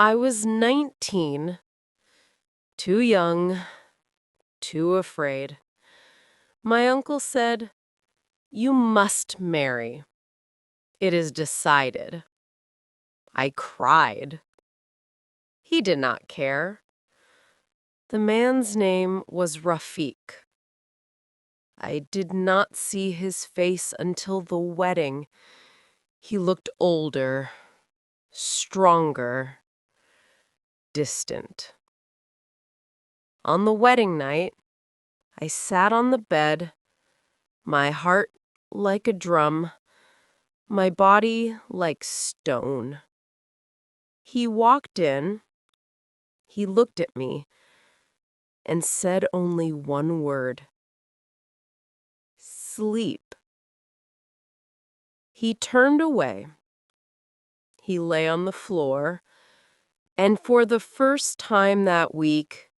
I was 19, too young, too afraid. My uncle said, "You must marry. It is decided." I cried. He did not care. The man's name was Rafiq. I did not see his face until the wedding. He looked older, stronger, distant. On the wedding night, I sat on the bed, my heart like a drum, my body like stone. He walked in, he looked at me, and said only one word: "Sleep." He turned away. He lay on the floor, and for the first time that week,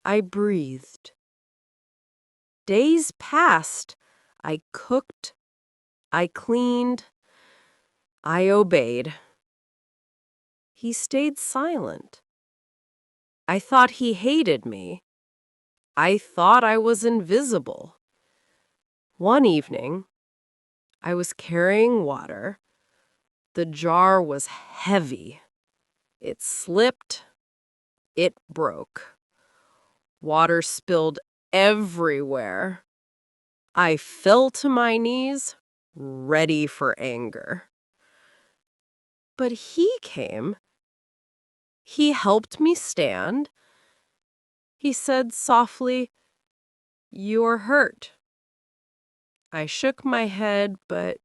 I breathed. Days passed. I cooked, I cleaned, I obeyed. He stayed silent. I thought he hated me. I thought I was invisible. One evening, I was carrying water. The jar was heavy. It slipped. It broke. Water spilled everywhere. I fell to my knees, ready for anger. But he came. He helped me stand. He said softly, "You're hurt." I shook my head, but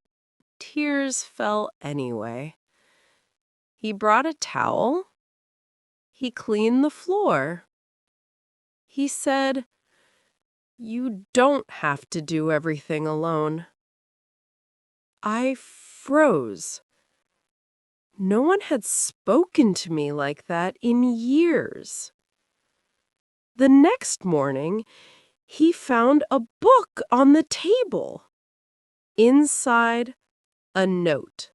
tears fell anyway. He brought a towel. He cleaned the floor. He said, "You don't have to do everything alone." I froze. No one had spoken to me like that in years. The next morning, he found a book on the table. Inside, a note.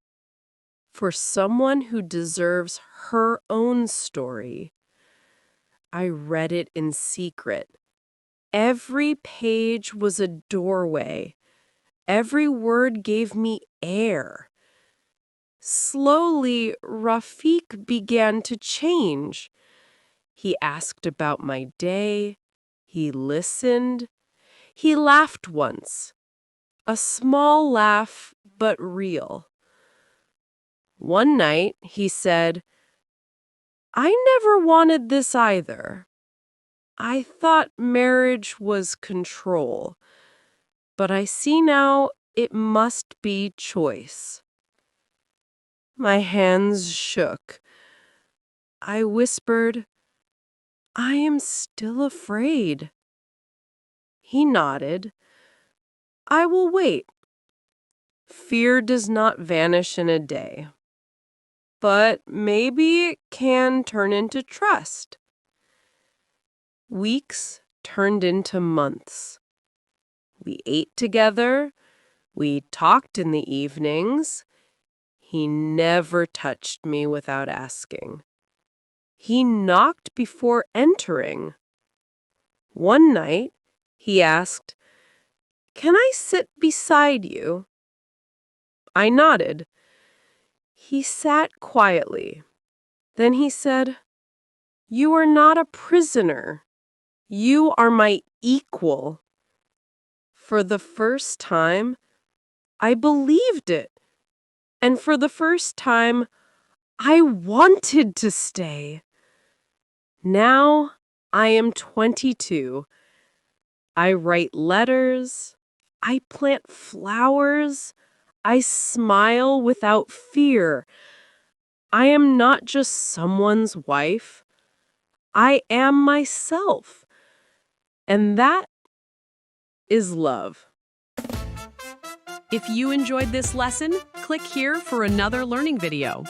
For someone who deserves her own story. I read it in secret. Every page was a doorway. Every word gave me air. Slowly, Rafiq began to change. He asked about my day. He listened. He laughed once. A small laugh, but real. One night, he said, "I never wanted this either. I thought marriage was control, but I see now it must be choice." My hands shook. I whispered, "I am still afraid." He nodded. "I will wait. Fear does not vanish in a day. But maybe it can turn into trust." Weeks turned into months. We ate together. We talked in the evenings. He never touched me without asking. He knocked before entering. One night, he asked, "Can I sit beside you?" I nodded. He sat quietly. Then he said, "You are not a prisoner. You are my equal." For the first time, I believed it. And for the first time, I wanted to stay. Now I am 22. I write letters. I plant flowers. I smile without fear. I am not just someone's wife. I am myself. And that is love. If you enjoyed this lesson, click here for another learning video.